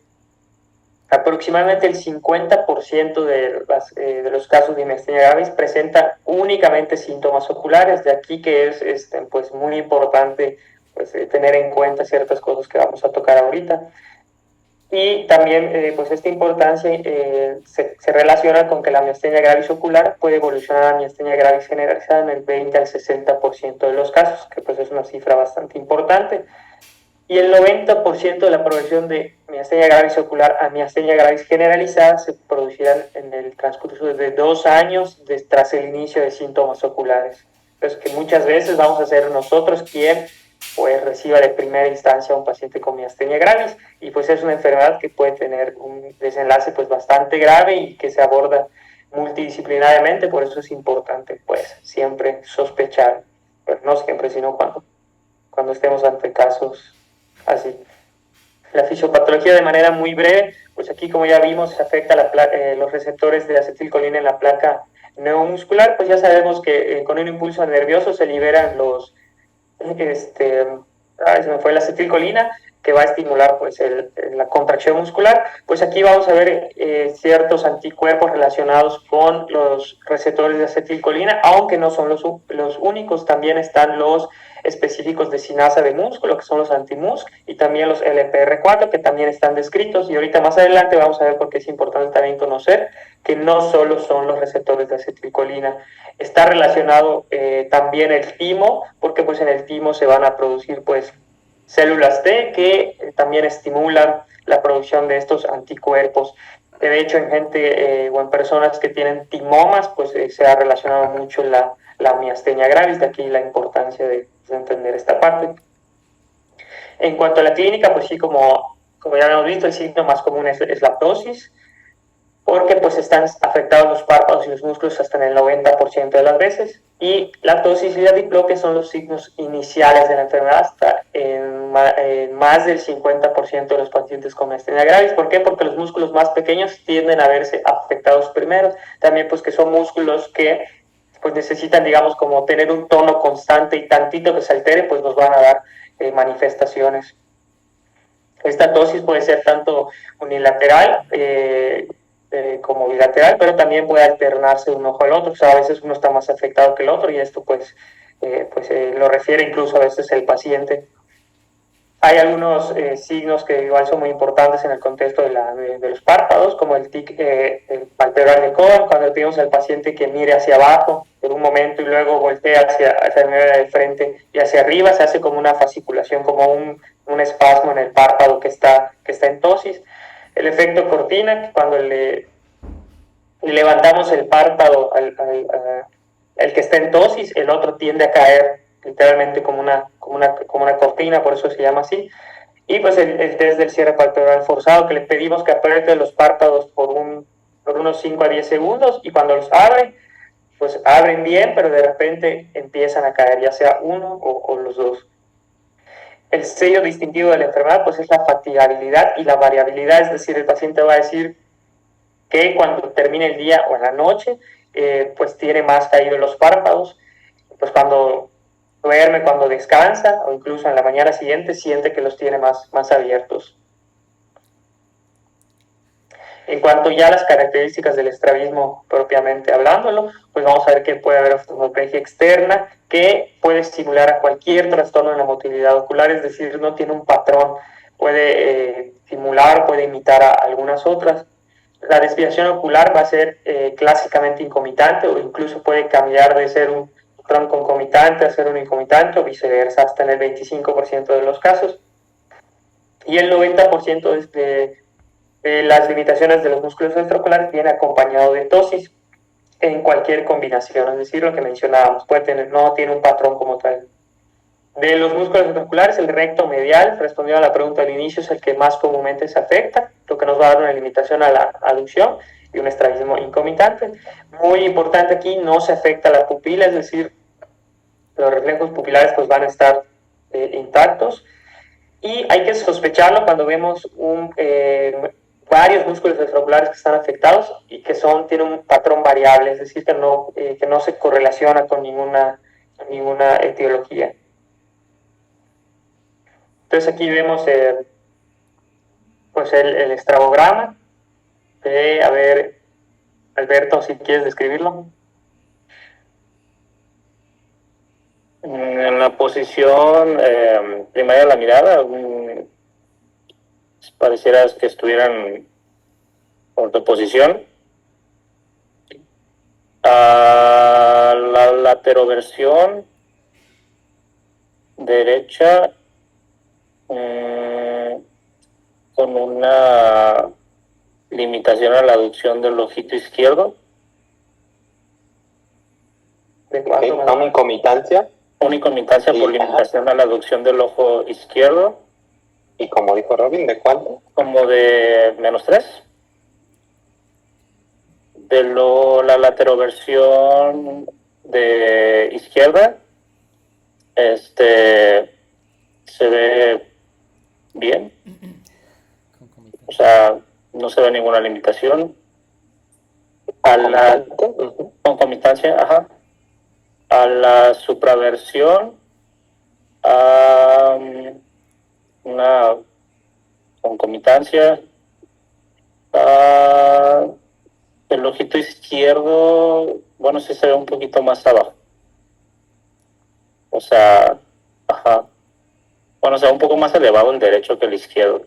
Aproximadamente el 50% de los casos de miastenia gravis presentan únicamente síntomas oculares, de aquí que es pues muy importante pues, tener en cuenta ciertas cosas que vamos a tocar ahorita. Y también pues esta importancia se relaciona con que la miastenia gravis ocular puede evolucionar a miastenia gravis generalizada en el 20 al 60% de los casos, que pues es una cifra bastante importante. Y el 90% de la progresión de miastenia gravis ocular a miastenia gravis generalizada se producirá en el transcurso de 2 años tras el inicio de síntomas oculares. Entonces, que muchas veces vamos a ser nosotros quien pues reciba de primera instancia a un paciente con miastenia gravis y pues es una enfermedad que puede tener un desenlace pues bastante grave y que se aborda multidisciplinariamente, por eso es importante pues siempre sospechar, pues no siempre, sino cuando estemos ante casos así. La fisiopatología de manera muy breve, pues aquí como ya vimos afecta los receptores de acetilcolina en la placa neuromuscular, pues ya sabemos que con un impulso nervioso se liberan se me fue la acetilcolina que va a estimular pues la contracción muscular. Pues aquí vamos a ver ciertos anticuerpos relacionados con los receptores de acetilcolina, aunque no son los únicos, también están los específicos de sinasa de músculo, que son los anti-MuSC, y también los LPR4, que también están descritos, y ahorita más adelante vamos a ver por qué es importante también conocer que no solo son los receptores de acetilcolina. Está relacionado también el timo, porque pues en el timo se van a producir pues células T que también estimulan la producción de estos anticuerpos. De hecho, en gente o en personas que tienen timomas, pues se ha relacionado mucho la miastenia gravis, de aquí la importancia de entender esta parte. En cuanto a la clínica, pues sí, como ya hemos visto, el signo más común es la ptosis, porque pues están afectados los párpados y los músculos hasta en el 90% de las veces. Y la ptosis y la diplopia son los signos iniciales de la enfermedad hasta en más del 50% de los pacientes con miastenia gravis. ¿Por qué? Porque los músculos más pequeños tienden a verse afectados primero. También pues que son músculos que pues necesitan, digamos, como tener un tono constante, y tantito que se altere, pues nos van a dar manifestaciones. Esta ptosis puede ser tanto unilateral como bilateral, pero también puede alternarse de un ojo al otro. O sea, a veces uno está más afectado que el otro, y esto pues lo refiere incluso a veces el paciente. Hay algunos signos que igual son muy importantes en el contexto de los párpados, como el tic el palpebral de Cohen, cuando le pedimos al paciente que mire hacia abajo por un momento y luego voltea hacia el medio del frente y hacia arriba, se hace como una fasciculación, como un espasmo en el párpado que está en ptosis. El efecto cortina, cuando le levantamos el párpado el que está en ptosis, el otro tiende a caer literalmente como una cortina, por eso se llama así. Y pues el test del cierre palpebral forzado, que le pedimos que apriete los párpados por unos 5 a 10 segundos, y cuando los abre, pues abren bien, pero de repente empiezan a caer, ya sea uno o los dos. El sello distintivo de la enfermedad pues es la fatigabilidad y la variabilidad, es decir, el paciente va a decir que cuando termine el día o en la noche, pues tiene más caído los párpados, pues cuando duerme, cuando descansa, o incluso en la mañana siguiente, siente que los tiene más abiertos. En cuanto ya a las características del estrabismo propiamente hablándolo, pues vamos a ver que puede haber oftalmoplegia externa, que puede estimular a cualquier trastorno en la motilidad ocular, es decir, no tiene un patrón, puede simular, puede imitar a algunas otras. La desviación ocular va a ser clásicamente incomitante, o incluso puede cambiar de ser un patrón concomitante a ser un incomitante, o viceversa, hasta en el 25% de los casos. Y el 90% de las limitaciones de los músculos extraoculares viene acompañado de ptosis en cualquier combinación, es decir, lo que mencionábamos, no tiene un patrón como tal. De los músculos extraoculares, el recto medial, respondiendo a la pregunta al inicio, es el que más comúnmente se afecta, lo que nos va a dar una limitación a la aducción y un estrabismo incomitante. Muy importante aquí, no se afecta la pupila, es decir, los reflejos pupilares pues van a estar intactos, y hay que sospecharlo cuando vemos varios músculos extraoculares que están afectados y que tienen un patrón variable, es decir, que no se correlaciona con ninguna etiología. Entonces aquí vemos pues el estrabograma. A ver, Alberto, si quieres describirlo. En la posición primaria de la mirada, pareciera que estuvieran en ortoposición. A la lateroversión derecha, con una limitación a la aducción del ojito izquierdo. ¿De cuánto? ¿Una incomitancia? Una incomitancia por limitación a la aducción del ojo izquierdo. ¿Y como dijo Robin, de cuánto? Como de -3. De la lateroversión de izquierda, se ve bien. O sea, no se ve ninguna limitación. A la concomitancia, ajá. A la supraversión, a una concomitancia. El ojito izquierdo, bueno, sí se ve un poquito más abajo. O sea, Ajá. Bueno, o sea, un poco más elevado el derecho que el izquierdo.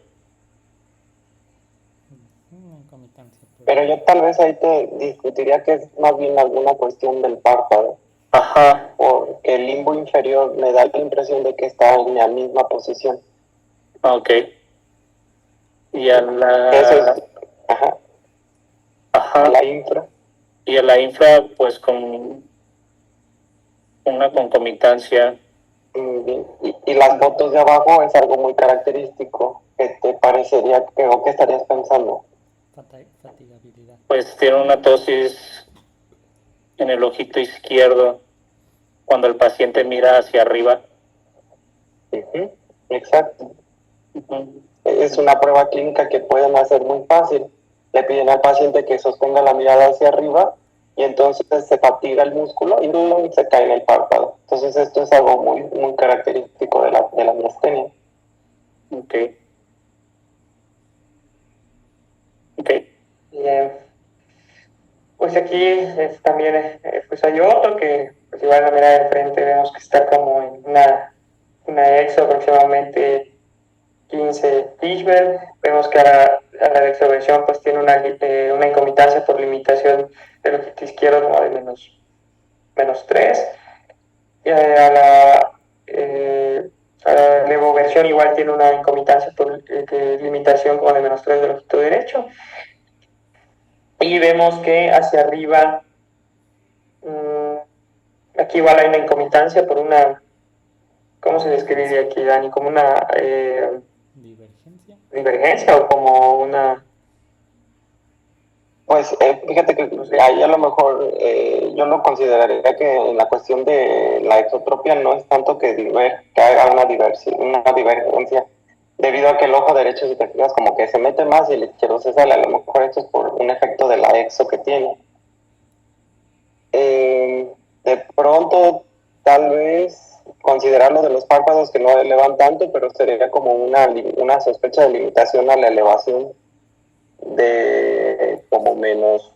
Concomitancia. Pero yo tal vez ahí te discutiría que es más bien alguna cuestión del párpado. Ajá. Porque el limbo inferior me da la impresión de que está en la misma posición. Ok. Y a Eso la... es, ajá, Ajá. a la infra. Y a la infra, pues con una concomitancia. Bien. Y las fotos de abajo es algo muy característico. ¿Qué te parecería que, o qué estarías pensando? Fatigabilidad. Pues tiene una tosis en el ojito izquierdo cuando el paciente mira hacia arriba. Uh-huh. Exacto. Uh-huh. Es una prueba clínica que pueden hacer muy fácil. Le piden al paciente que sostenga la mirada hacia arriba y entonces se fatiga el músculo y se cae en el párpado. Entonces esto es algo muy, muy característico de la miastenia. Ok. Ok. Bien. Pues aquí también pues hay otro que, pues igual la mirada de frente vemos que está como en una EXO aproximadamente 15 Fishbel. Vemos que a la extroversión pues tiene una incomitancia por limitación del ojito izquierdo como de menos 3. A la levoversión igual tiene una incomitancia por limitación como de menos 3 del ojito derecho. Y vemos que hacia arriba, aquí igual hay una incomitancia por una, ¿cómo se describe aquí, Dani? Como una Divergencia. divergencia o como una... Pues fíjate que no sé. ahí a lo mejor yo lo consideraría que en la cuestión de la exotropia no es tanto que haga una divergencia, debido a que el ojo derecho, si te fijas, como que se mete más y el izquierdo se sale. A lo mejor esto es por un efecto de la exo que tiene. De pronto, tal vez considerar lo de los párpados que no elevan tanto, pero sería como una sospecha de limitación a la elevación de como -2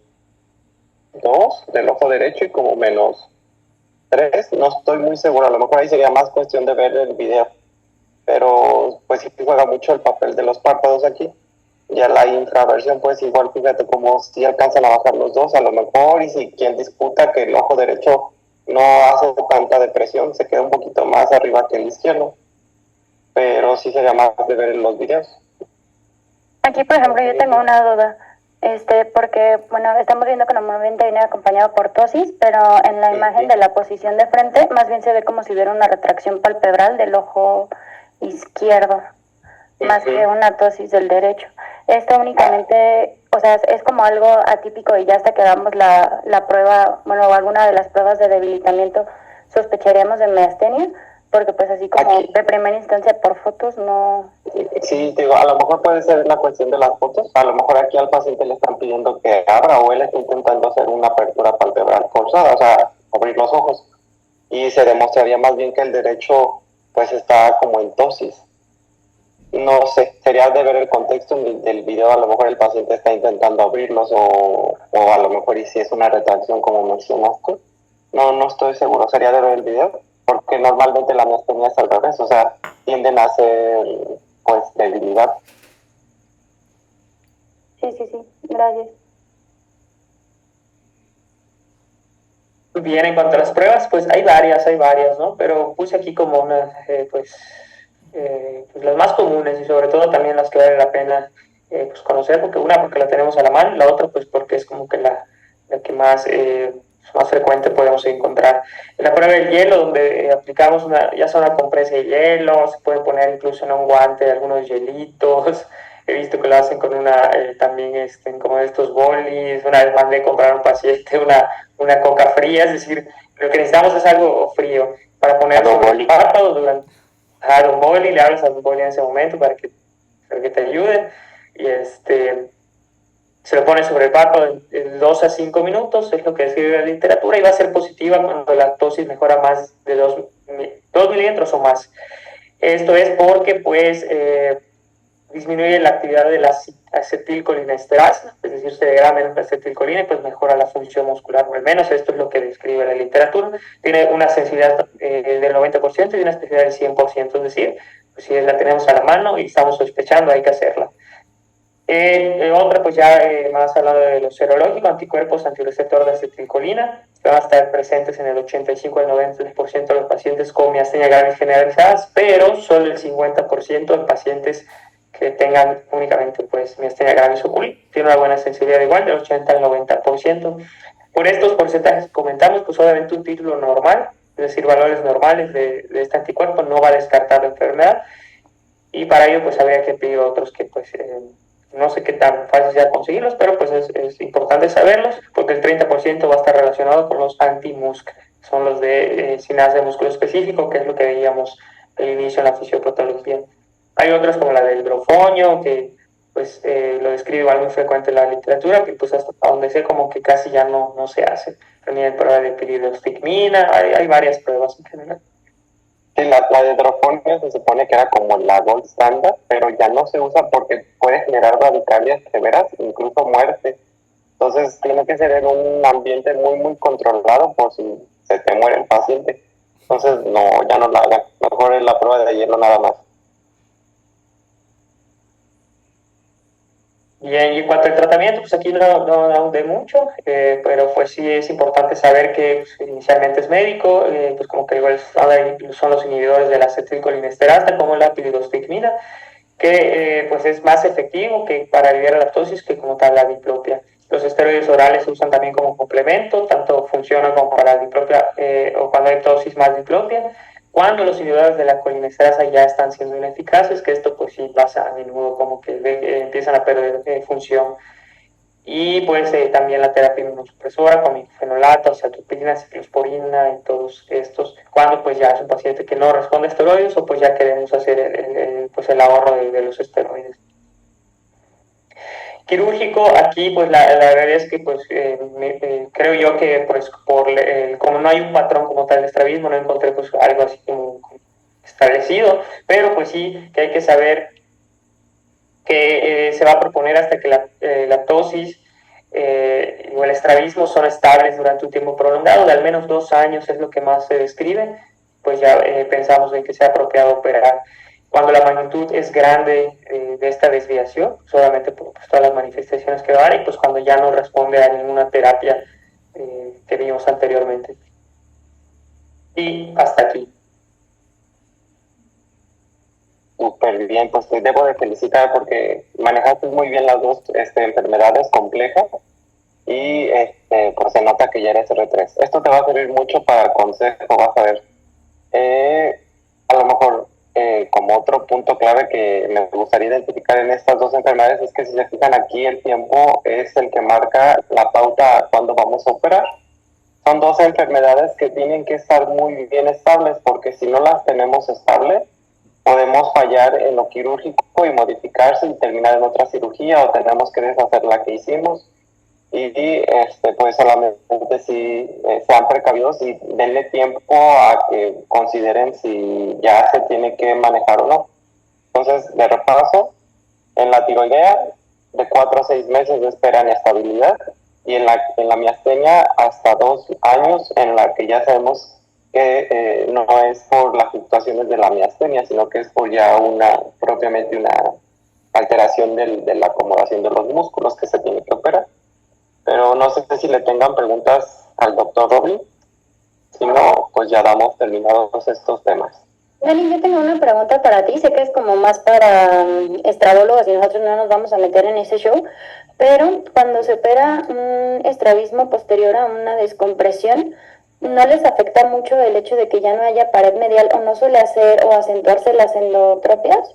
del ojo derecho y como -3, no estoy muy seguro, a lo mejor ahí sería más cuestión de ver el video, pero pues sí juega mucho el papel de los párpados aquí. Ya la infraversión, pues igual fíjate como si alcanzan a bajar los dos, a lo mejor, y si quien disputa que el ojo derecho no hace tanta depresión, se queda un poquito más arriba que el izquierdo, pero sí sería más de ver los videos. Aquí, por ejemplo, yo tengo una duda, porque, bueno, estamos viendo que normalmente viene acompañado por tosis, pero en la imagen de la posición de frente, más bien se ve como si hubiera una retracción palpebral del ojo izquierdo, más que una tosis del derecho. Esto únicamente, o sea, es como algo atípico y ya hasta que damos la prueba, bueno, o alguna de las pruebas de debilitamiento, sospecharíamos de miastenia, porque pues así como Aquí, de primera instancia por fotos no... sí, digo, a lo mejor puede ser la cuestión de las fotos, a lo mejor aquí al paciente le están pidiendo que abra o él está intentando hacer una apertura palpebral forzada, o sea, abrir los ojos, y se demostraría más bien que el derecho pues está como en tosis. No sé, sería de ver el contexto del video, a lo mejor el paciente está intentando abrirlos o a lo mejor y si es una retracción como mencionaste. No estoy seguro, sería de ver el video, porque normalmente la miastenia es al revés, o sea, tienden a ser pues debilidad. Sí, gracias. Muy bien, en cuanto a las pruebas, pues hay varias, ¿no? Pero puse aquí como unas, pues las más comunes y sobre todo también las que vale la pena pues conocer, porque una, porque la tenemos a la mano, la otra, pues porque es como que la que más frecuente podemos encontrar. En la prueba del hielo, donde aplicamos ya sea una compresa de hielo, se puede poner incluso en un guante algunos hielitos. He visto que lo hacen con también como estos bolis. Una vez mandé a comprar a un paciente una coca fría, es decir, lo que necesitamos es algo frío para poner sobre el párpado durante un boli, le hablas a un boli en ese momento para que te ayude y se lo pone sobre el párpado en 2 a 5 minutos, es lo que describe la literatura, y va a ser positiva cuando la dosis mejora más de 2 mililitros o más. Esto es porque pues disminuye la actividad de la acetilcolinesterasa, es decir, se degrada menos la acetilcolina y pues mejora la función muscular, o al menos esto es lo que describe la literatura. Tiene una sensibilidad del 90% y una especificidad del 100%, es decir, pues si la tenemos a la mano y estamos sospechando, hay que hacerla. Otra, pues ya más hablando de lo serológico, anticuerpos antirreceptor de acetilcolina, que van a estar presentes en el 85 al 90% de los pacientes con miastenia gravis generalizadas, pero solo el 50% en pacientes que tengan únicamente pues miastenia gravis ocular. Tiene una buena sensibilidad igual, del 80 al 90%. Por estos porcentajes que comentamos, pues obviamente un título normal, es decir, valores normales de este anticuerpo, no va a descartar la enfermedad, y para ello pues habría que pedir otros que pues no sé qué tan fácil sea conseguirlos, pero pues es importante saberlos, porque el 30% va a estar relacionado con los anti-MuSC, son los de sinasa de músculo específico, que es lo que veíamos al inicio en la fisiopatología. Hay otros como la del brofonio, que pues lo describe igual muy frecuente en la literatura, que pues hasta donde sé como que casi ya no se hace. También hay prueba de piridostigmina, hay varias pruebas en general. Sí, la de hidroponio se supone que era como la gold standard, pero ya no se usa porque puede generar radicalias severas, incluso muerte. Entonces tiene que ser en un ambiente muy controlado por si se te muere el paciente. Entonces no, ya no la hagan. Mejor es la prueba de hielo nada más. Bien, y en cuanto al tratamiento, pues aquí no ahondé mucho, pero pues sí es importante saber que pues, inicialmente es médico, pues como que igual son los inhibidores de la acetilcolinesterasa, como la piridostigmina, que pues es más efectivo que para aliviar la lactosis que como tal la diplopia. Los esteroides orales se usan también como complemento, tanto funciona como para diplopia o cuando hay ptosis más diplopia. Cuando los inhibidores de la colinesterasa ya están siendo ineficaces, que esto pues sí pasa a menudo, como que empiezan a perder función. Y pues también la terapia inmunosupresora con fenolato, cetapina, ciclosporina y todos estos, cuando pues ya es un paciente que no responde a esteroides o pues ya queremos hacer pues el ahorro de los esteroides. Quirúrgico, aquí pues la verdad es que pues creo yo que pues como no hay un patrón como tal de estrabismo, no encontré pues algo así como establecido, pero pues sí que hay que saber que se va a proponer hasta que la ptosis o el estrabismo son estables durante un tiempo prolongado, de al menos 2 años es lo que más se describe, pues ya pensamos en que sea apropiado operar. Cuando la magnitud es grande de esta desviación, solamente por pues, todas las manifestaciones que va a dar, y pues cuando ya no responde a ninguna terapia que vimos anteriormente. Y hasta aquí. Súper bien, pues te debo de felicitar porque manejaste muy bien las dos enfermedades complejas y pues se nota que ya eres R3. Esto te va a servir mucho para el consejo, vas a ver. A lo mejor como otro punto clave que me gustaría identificar en estas dos enfermedades es que si se fijan aquí el tiempo es el que marca la pauta cuando vamos a operar. Son dos enfermedades que tienen que estar muy bien estables porque si no las tenemos estables podemos fallar en lo quirúrgico y modificarse y terminar en otra cirugía o tenemos que deshacer la que hicimos y pues solamente si sean precavidos y denle tiempo a que consideren si ya se tiene que manejar o no. Entonces, de repaso, en la tiroidea de 4 a 6 meses de espera en estabilidad y en la miastenia hasta 2 años en la que ya sabemos que no es por las fluctuaciones de la miastenia, sino que es por ya propiamente una alteración de la acomodación de los músculos que se tiene que operar. Pero no sé si le tengan preguntas al doctor Roblin. Si no, pues ya damos terminados estos temas. Dani, yo tengo una pregunta para ti. Sé que es como más para estrabólogos y nosotros no nos vamos a meter en ese show, pero cuando se opera un estrabismo posterior a una descompresión, ¿no les afecta mucho el hecho de que ya no haya pared medial o no suele hacer o acentuarse las endotropias?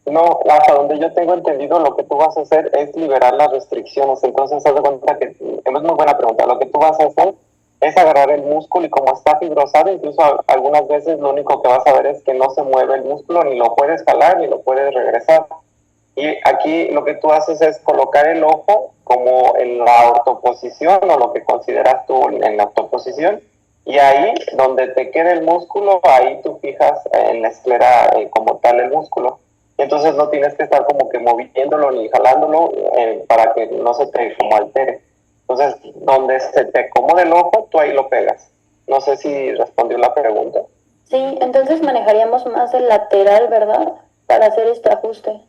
No, hasta donde yo tengo entendido, lo que tú vas a hacer es liberar las restricciones. Entonces, haz de cuenta que es muy buena pregunta. Lo que tú vas a hacer es agarrar el músculo y como está fibrosado, incluso algunas veces lo único que vas a ver es que no se mueve el músculo, ni lo puedes jalar, ni lo puedes regresar. Y aquí lo que tú haces es colocar el ojo como en la ortoposición o lo que consideras tú en la ortoposición. Y ahí, donde te quede el músculo, ahí tú fijas en la esclera como tal el músculo. Entonces no tienes que estar como que moviéndolo ni jalándolo para que no se te como altere. Entonces, donde se te acomode el ojo, tú ahí lo pegas. No sé si respondió la pregunta. Sí, entonces manejaríamos más el lateral, ¿verdad? Para hacer este ajuste.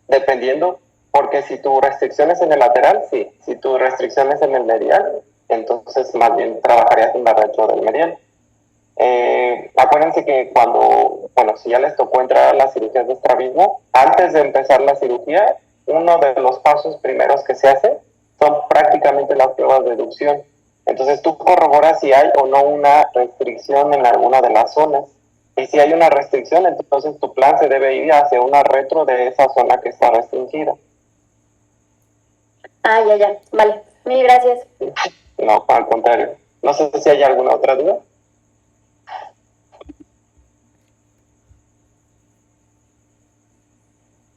Dependiendo, porque si tu restricción es en el lateral, sí. Si tu restricción es en el medial, entonces más bien trabajarías en la retro del medial. Acuérdense que bueno, si ya les tocó entrar a las cirugías de estrabismo, antes de empezar la cirugía, uno de los pasos primeros que se hace son prácticamente las pruebas de deducción. Entonces tú corroboras si hay o no una restricción en alguna de las zonas. Y si hay una restricción, entonces tu plan se debe ir hacia una retro de esa zona que está restringida. Ah, ya. Vale. Mil gracias. No, al contrario. No sé si hay alguna otra duda.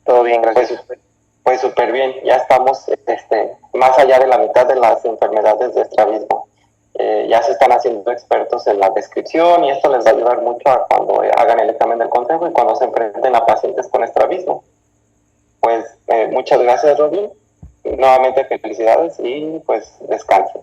Todo bien, gracias. Pues súper bien, ya estamos más allá de la mitad de las enfermedades de estrabismo. Ya se están haciendo expertos en la descripción y esto les va a ayudar mucho a cuando hagan el examen del consejo y cuando se enfrenten a pacientes con estrabismo. Pues muchas gracias, Robin. Nuevamente felicidades y pues descansen.